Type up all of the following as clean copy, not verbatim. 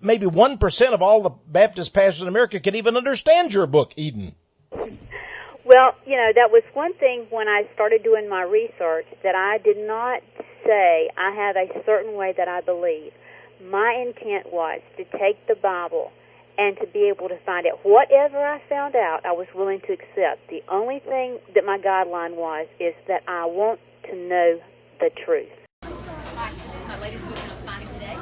maybe 1% of all the Baptist pastors in America could even understand your book, Eden. Well, that was one thing when I started doing my research, that I did not say I have a certain way that I believe. My intent was to take the Bible and to be able to find out. Whatever I found out, I was willing to accept. The only thing that my guideline was is that I want to know the truth. Hi, this is my latest book that I'm signing today.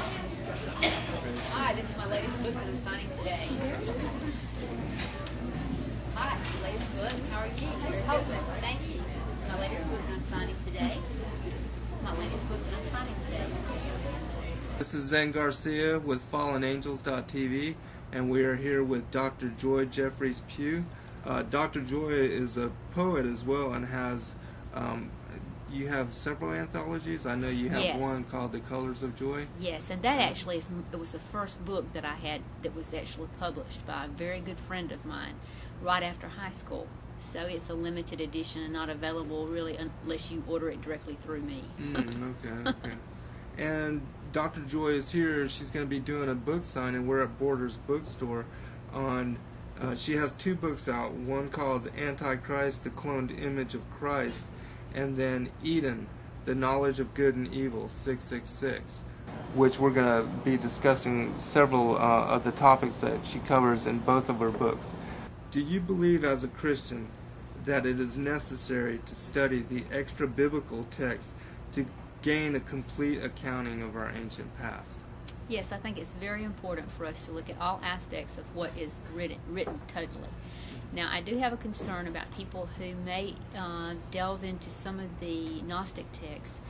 Hi, this is my latest book that I'm signing today. Hi, latest book. How are you? Merry Christmas. Thank you. This is my latest book that I'm signing today. This is my latest book that I'm signing today. This is Zen Garcia with FallenAngels.tv, and we are here with Dr. Joye Jeffries Pugh. Dr. Joye is a poet as well, and has you have several anthologies. I know you have one called The Colors of Joy. Yes, and that actually it was the first book that I had that was actually published by a very good friend of mine right after high school. So it's a limited edition and not available really unless you order it directly through me. Okay. And Dr. Joye is here. She's going to be doing a book signing. We're at Borders Bookstore on. She has two books out. One called Antichrist, the Cloned Image of Christ, and then Eden, the Knowledge of Good and Evil, 666, which we're going to be discussing several of the topics that she covers in both of her books. Do you believe as a Christian that it is necessary to study the extra-biblical text to gain a complete accounting of our ancient past? Yes, I think it's very important for us to look at all aspects of what is written totally. Now, I do have a concern about people who may delve into some of the Gnostic texts,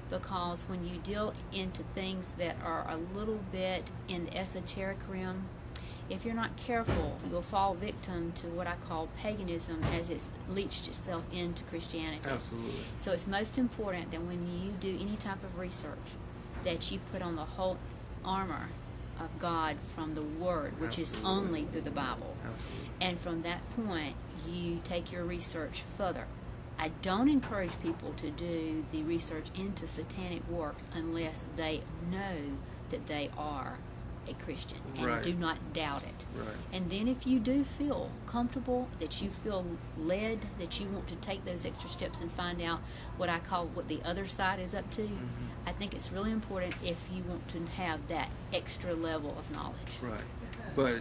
because when you deal into things that are a little bit in the esoteric realm, if you're not careful, you'll fall victim to what I call paganism as it's leached itself into Christianity. Absolutely. So it's most important that when you do any type of research, that you put on the whole armor of God from the Word, which is only through the Bible. Absolutely. And from that point, you take your research further. I don't encourage people to do the research into satanic works unless they know that they are a Christian and do not doubt it. Right. And then if you do feel comfortable, that you feel led, that you want to take those extra steps and find out what I call what the other side is up to, I think it's really important if you want to have that extra level of knowledge. Right. But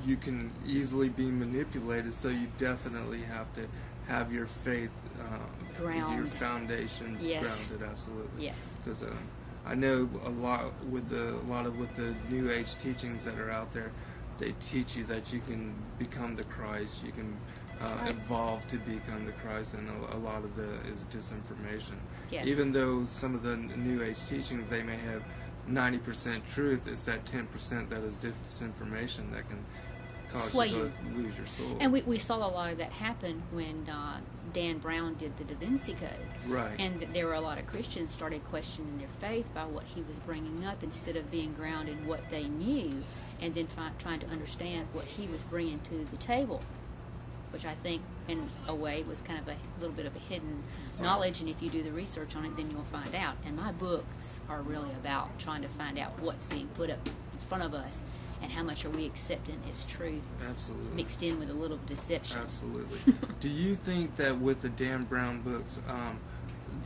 you can easily be manipulated, so you definitely have to have your faith, your foundation grounded. Absolutely. Yes. Because I know a lot with the New Age teachings that are out there. They teach you that you can become the Christ, you can evolve to become the Christ, and a lot of it is disinformation. Yes. Even though some of the New Age teachings, they may have 90% truth, it's that 10% that is disinformation that can cause you to lose your soul. And we saw a lot of that happen when Dan Brown did the Da Vinci Code. Right. And there were a lot of Christians started questioning their faith by what he was bringing up, instead of being grounded in what they knew and then trying to understand what he was bringing to the table, which I think in a way was kind of a little bit of a hidden knowledge, and if you do the research on it, then you'll find out. And my books are really about trying to find out what's being put up in front of us and how much are we accepting as truth. Absolutely. Mixed in with a little deception. Absolutely. Do you think that with the Dan Brown books,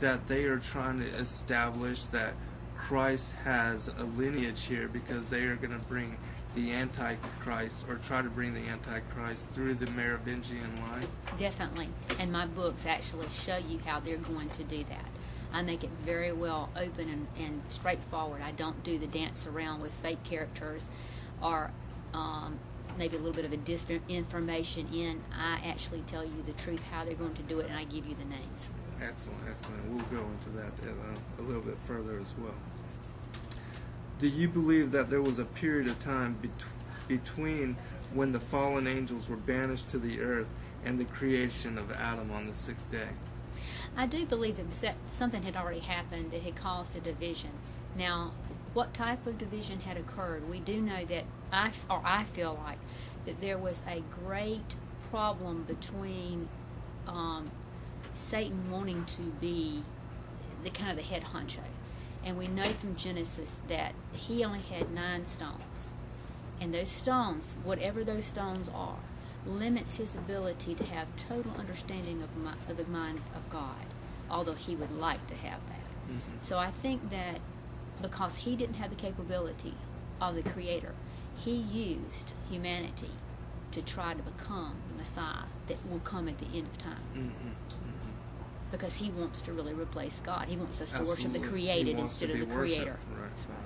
that they are trying to establish that Christ has a lineage here, because they are going to bring the Antichrist, or try to bring the Antichrist through the Merovingian line? Definitely. And my books actually show you how they're going to do that. I make it very well open and straightforward. I don't do the dance around with fake characters or maybe a little bit of a disinformation in. I actually tell you the truth, how they're going to do it, and I give you the names. Excellent, excellent. We'll go into that a little bit further as well. Do you believe that there was a period of time between when the fallen angels were banished to the earth and the creation of Adam on the sixth day? I do believe that something had already happened that had caused the division. Now, what type of division had occurred? We do know that, I feel like, that there was a great problem between Satan wanting to be the kind of the head honcho. And we know from Genesis that he only had 9 stones. And those stones, whatever those stones are, limits his ability to have total understanding of the mind of God, although he would like to have that. Mm-hmm. So I think that because he didn't have the capability of the Creator, he used humanity to try to become the Messiah that will come at the end of time. Mm-hmm. Mm-hmm. Because he wants to really replace God. He wants us to worship Absolutely. the created He wants instead to of be the Creator. Right. That's right.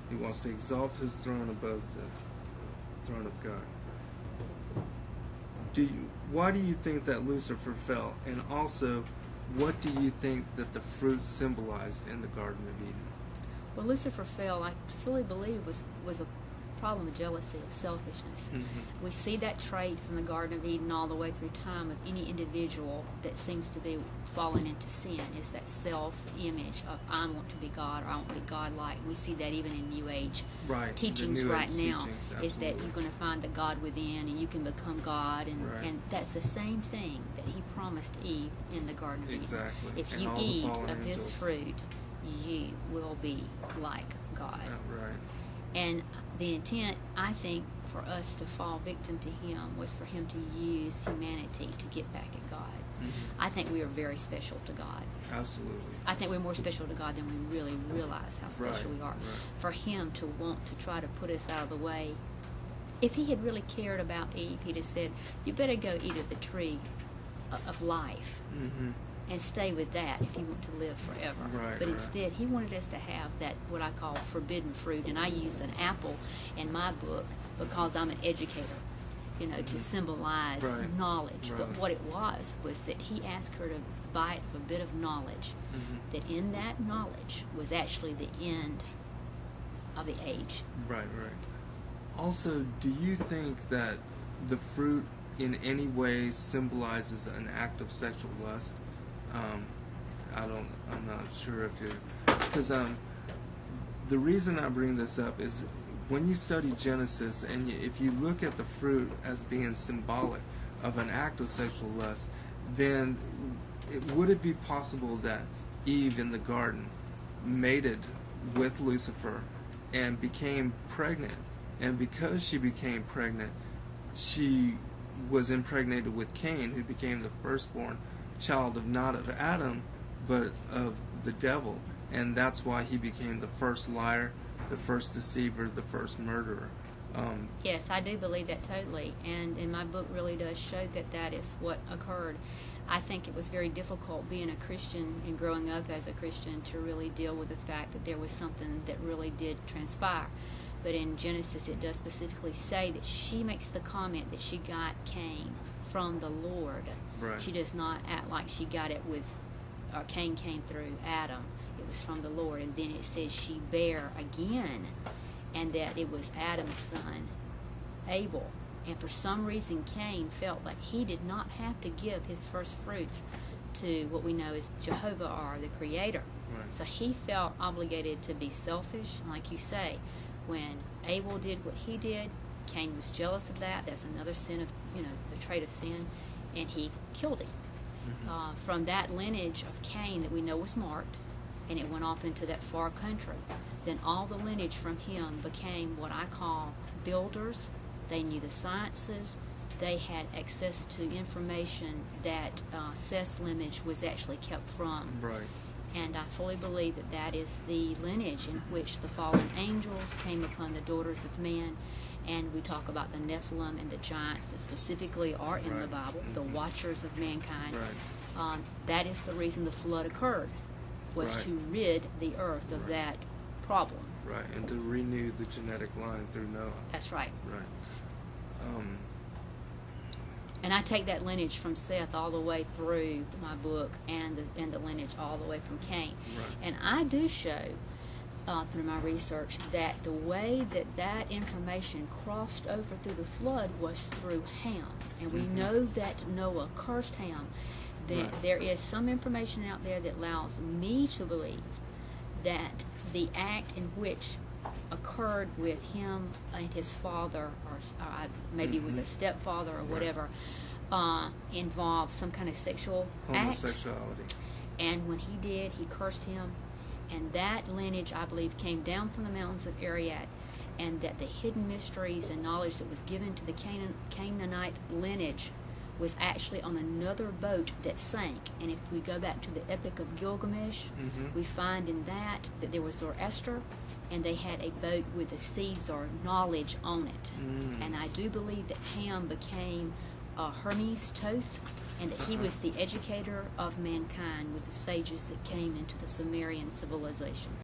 He wants to exalt his throne above the throne of God. Why do you think that Lucifer fell? And also, what do you think that the fruit symbolized in the Garden of Eden? Well, Lucifer fell, I fully believe, was a problem of jealousy, of selfishness. Mm-hmm. We see that trait from the Garden of Eden all the way through time of any individual that seems to be falling into sin, is that self-image of I want to be God, or I want to be God-like. We see that even in New Age teachings right now, is that you're going to find the God within and you can become God, and that's the same thing that he promised Eve in the Garden of Eden. Exactly. If and you eat of this angels. fruit, you will be like God. Right. And the intent, I think, for us to fall victim to him was for him to use humanity to get back at God. Mm-hmm. I think we are very special to God. Absolutely. I think we're more special to God than we really realize how special we are. Right. For him to want to try to put us out of the way, if he had really cared about Eve, he'd have said, you better go eat of the tree of life. Mm-hmm. And stay with that if you want to live forever. Right, but right. instead, he wanted us to have that, what I call forbidden fruit. And I use an apple in my book because I'm an educator, Mm-hmm. to symbolize knowledge. Right. But what it was that he asked her to bite of a bit of knowledge, Mm-hmm. that in that knowledge was actually the end of the age. Right. Also, do you think that the fruit in any way symbolizes an act of sexual lust? I'm not sure if you're, because the reason I bring this up is when you study Genesis and if you look at the fruit as being symbolic of an act of sexual lust, then would it be possible that Eve in the garden mated with Lucifer and became pregnant, and because she became pregnant, she was impregnated with Cain, who became the firstborn child of not of Adam, but of the devil, and that's why he became the first liar, the first deceiver, the first murderer. Yes, I do believe that totally, and my book really does show that that is what occurred. I think it was very difficult being a Christian and growing up as a Christian to really deal with the fact that there was something that really did transpire. But in Genesis it does specifically say that she makes the comment that she got Cain from the Lord. Right. She does not act like she got it with, or Cain came through Adam. It was from the Lord. And then it says she bare again, and that it was Adam's son, Abel. And for some reason Cain felt like he did not have to give his first fruits to what we know as Jehovah, or the Creator. Right. So he felt obligated to be selfish. And like you say, when Abel did what he did, Cain was jealous of that. That's another sin of, the trait of sin. And he killed him. Mm-hmm. From that lineage of Cain that we know was marked, and it went off into that far country, then all the lineage from him became what I call builders. They knew the sciences. They had access to information that Seth's lineage was actually kept from. Right. And I fully believe that that is the lineage in which the fallen angels came upon the daughters of men. And we talk about the Nefilim and the giants that specifically are in the Bible, the watchers of mankind. Right. That is the reason the flood occurred, was to rid the earth of that problem. Right, and to renew the genetic line through Noah. That's right. Right. And I take that lineage from Seth all the way through my book, and the lineage all the way from Cain. Right. And I do show through my research that the way that information crossed over through the flood was through Ham. And we know that Noah cursed Ham. That there is some information out there that allows me to believe that the act in which occurred with him and his father, or maybe it was a stepfather or whatever, involved some kind of sexual homosexuality. act. And when he did, he cursed him. And that lineage, I believe, came down from the mountains of Ararat and that the hidden mysteries and knowledge that was given to the Canaanite lineage was actually on another boat that sank. And if we go back to the Epic of Gilgamesh, we find in that there was Zoroaster, and they had a boat with the seeds or knowledge on it. And I do believe that Ham became Hermes Toth, and that he was the educator of mankind with the sages that came into the Sumerian civilization.